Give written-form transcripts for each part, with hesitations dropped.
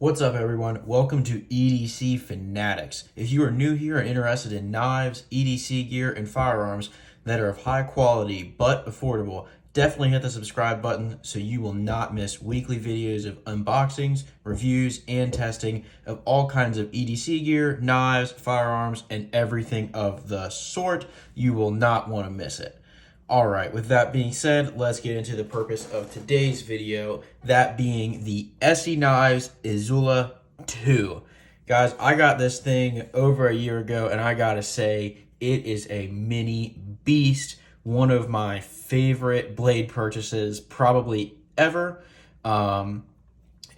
What's up, everyone? Welcome to EDC Fanatics. If you are new here and interested in knives, EDC gear, and firearms that are of high quality but affordable, definitely hit the subscribe button so you will not miss weekly videos of unboxings, reviews, and testing of all kinds of EDC gear, knives, firearms, and everything of the sort. You will not want to miss it. All right, with that being said, let's get into the purpose of today's video, that being the Essie knives Izula-Ii. Guys, I got this thing over a year ago, and I gotta say, it is a mini beast. One of my favorite blade purchases probably ever. And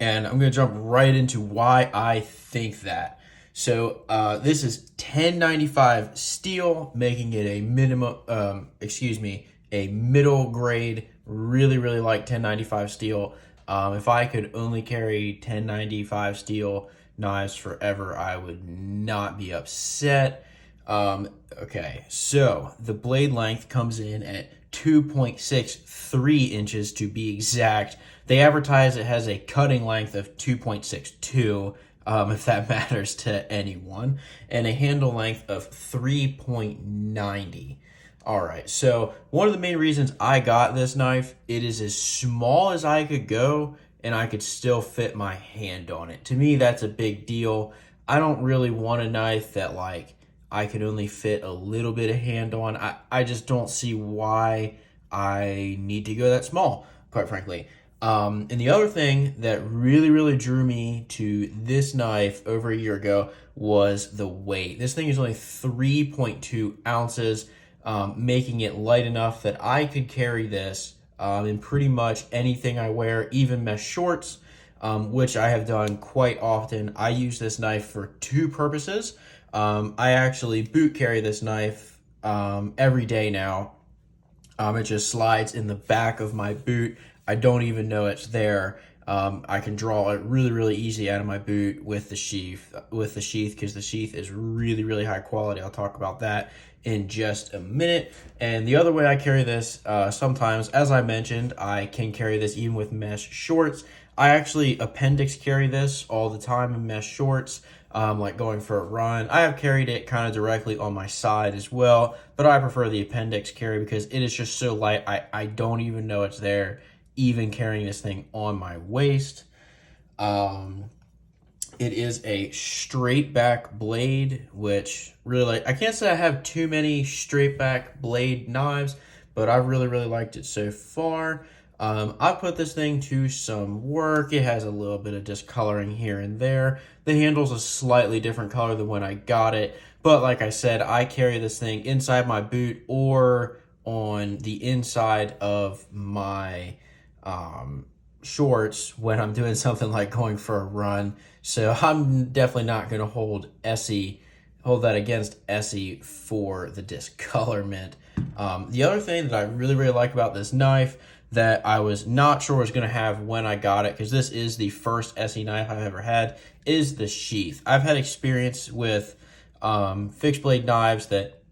I'm gonna jump right into why I think that. So this is 1095 steel, making it a a middle grade. Really like 1095 steel. If I could only carry 1095 steel knives forever, I would not be upset. Okay, so the blade length comes in at 2.63 inches to be exact. They advertise it has a cutting length of 2.62. If that matters to anyone, and a handle length of 3.90. All right, so one of the main reasons I got this knife, it is as small as I could go, and I could still fit my hand on it. To me, that's a big deal. I don't really want a knife that, like, I could only fit a little bit of hand on. I just don't see why I need to go that small, quite frankly. And the other thing that really drew me to this knife over a year ago was the weight. This thing is only 3.2 ounces, making it light enough that I could carry this in pretty much anything I wear, even mesh shorts, which I have done quite often. I use this knife for two purposes. I actually boot carry this knife every day now. It just slides in the back of my boot. I don't even know it's there. I can draw it really easy out of my boot with the sheath, because the sheath is really high quality. I'll talk about that in just a minute. And the other way I carry this, sometimes, as I mentioned, I can carry this even with mesh shorts. I actually appendix carry this all the time in mesh shorts, like going for a run. I have carried it kind of directly on my side as well, but I prefer the appendix carry because it is just so light. I don't even know it's there, even carrying this thing on my waist. It is a straight back blade, which really, I can't say I have too many straight back blade knives, but I really liked it so far. I put this thing to some work. It has a little bit of discoloring here and there. The handle's a slightly different color than when I got it, but like I said, I carry this thing inside my boot or on the inside of my shorts when I'm doing something like going for a run. So I'm definitely not going to hold that against Essie for the discolorment. The other thing that I really like about this knife that I was not sure was going to have when I got it, because this is the first Essie knife I've ever had, is the sheath. I've had experience with fixed blade knives that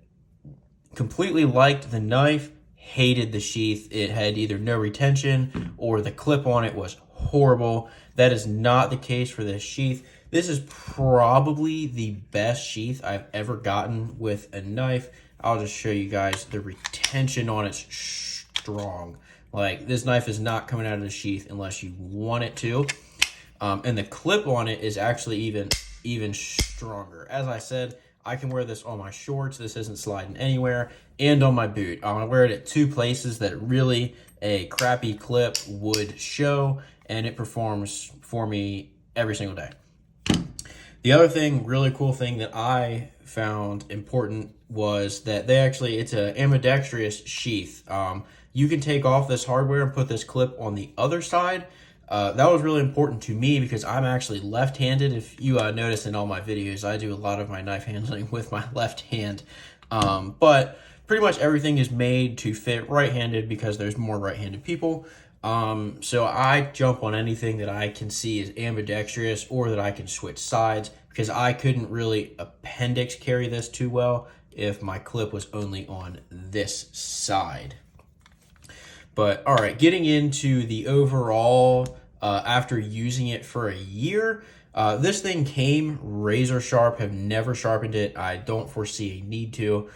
completely liked the knife, hated the sheath. It had either no retention or the clip on it was horrible. That is not the case for this sheath. This is probably the best sheath I've ever gotten with a knife. I'll just show you guys the retention on it's strong. Like, this knife is not coming out of the sheath unless you want it to. And the clip on it is actually even stronger. As I said, I can wear this on my shorts. This isn't sliding anywhere. And on my boot. I wear it at two places that really a crappy clip would show, and it performs for me every single day. The other thing, really cool thing that I found important was that it's an ambidextrous sheath. You can take off this hardware and put this clip on the other side. That was really important to me because I'm actually left-handed. If you notice in all my videos, I do a lot of my knife handling with my left hand. But pretty much everything is made to fit right-handed because there's more right-handed people. So I jump on anything that I can see is ambidextrous or that I can switch sides, because I couldn't really appendix carry this too well if my clip was only on this side. But all right, getting into the overall after using it for a year. This thing came razor sharp, have never sharpened it. I don't foresee a need to.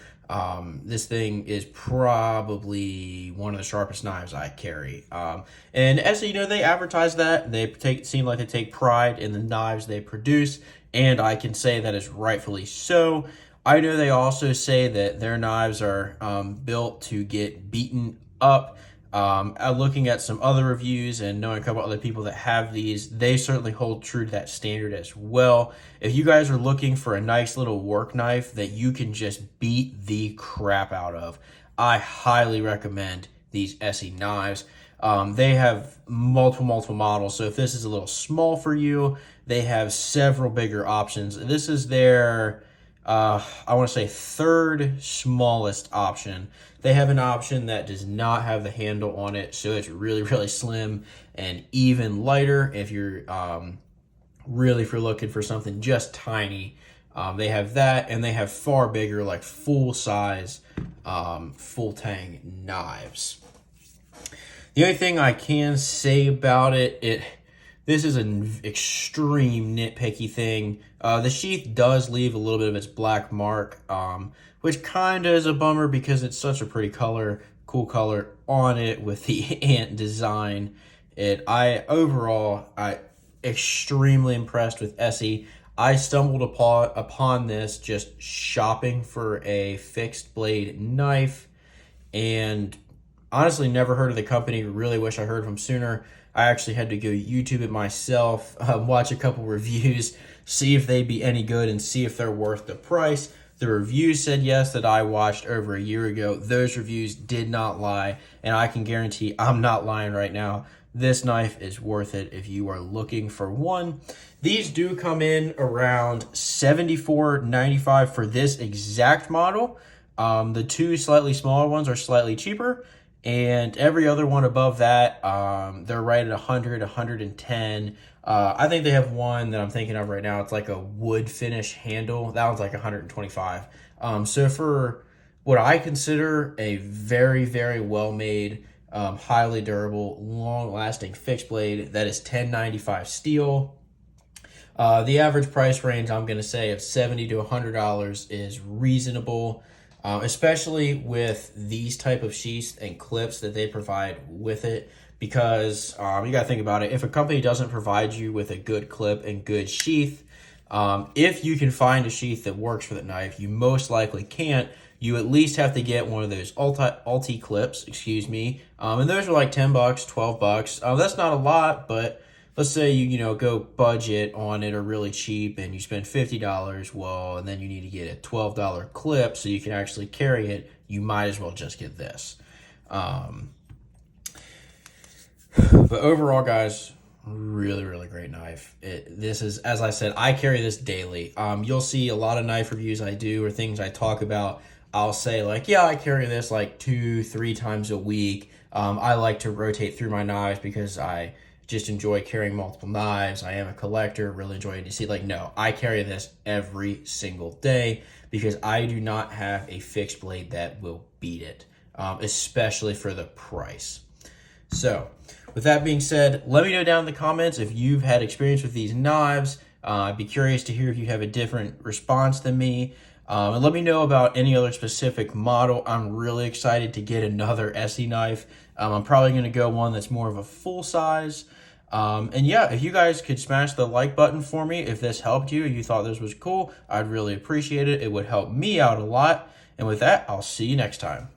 This thing is probably one of the sharpest knives I carry. And Esee, they advertise that. Seem like they take pride in the knives they produce, and I can say that is rightfully so. I know they also say that their knives are built to get beaten up. Looking at some other reviews and knowing a couple other people that have these, they certainly hold true to that standard as well. If you guys are looking for a nice little work knife that you can just beat the crap out of, I highly recommend these Esee knives. They have multiple models, so if this is a little small for you, they have several bigger options. This is their I want to say third smallest option. They have an option that does not have the handle on it, so it's really slim and even lighter. If you're if you're looking for something just tiny, they have that, and they have far bigger, like full size, full tang knives. The only thing I can say about this is an extreme nitpicky thing. The sheath does leave a little bit of its black mark, which kind of is a bummer because it's such a pretty color, cool color on it with the ant design. I extremely impressed with Esee. I stumbled upon this just shopping for a fixed blade knife, and honestly never heard of the company. Really wish I heard from sooner. I actually had to go YouTube it myself, watch a couple reviews, see if they'd be any good and see if they're worth the price. The reviews said yes that I watched over a year ago. Those reviews did not lie, and I can guarantee I'm not lying right now. This knife is worth it if you are looking for one. These do come in around $74.95 for this exact model. The two slightly smaller ones are slightly cheaper, and every other one above that, they're right at $100, $110. I think they have one that I'm thinking of right now. It's like a wood finish handle. That one's like $125. So for what I consider a very well-made, highly durable, long-lasting fixed blade, that is $10.95 steel. The average price range, I'm going to say, of $70 to $100 is reasonable. Especially with these type of sheaths and clips that they provide with it, because you got to think about it. If a company doesn't provide you with a good clip and good sheath, if you can find a sheath that works for the knife, you most likely can't. You at least have to get one of those Alti clips, and those are like $10, $12. That's not a lot, but let's say you go budget on it or really cheap and you spend $50, well, and then you need to get a $12 clip so you can actually carry it, you might as well just get this. But overall, guys, really great knife. This is, as I said, I carry this daily. You'll see a lot of knife reviews I do or things I talk about. I'll say like, yeah, I carry this like 2-3 times a week. I like to rotate through my knives because I just enjoy carrying multiple knives. I am a collector, really enjoy it. Like, no, I carry this every single day because I do not have a fixed blade that will beat it, especially for the price. So with that being said, let me know down in the comments if you've had experience with these knives. I'd be curious to hear if you have a different response than me. And let me know about any other specific model. I'm really excited to get another Esee knife. I'm probably going to go one that's more of a full size. And yeah, if you guys could smash the like button for me, if this helped you, you thought this was cool, I'd really appreciate it. It would help me out a lot. And with that, I'll see you next time.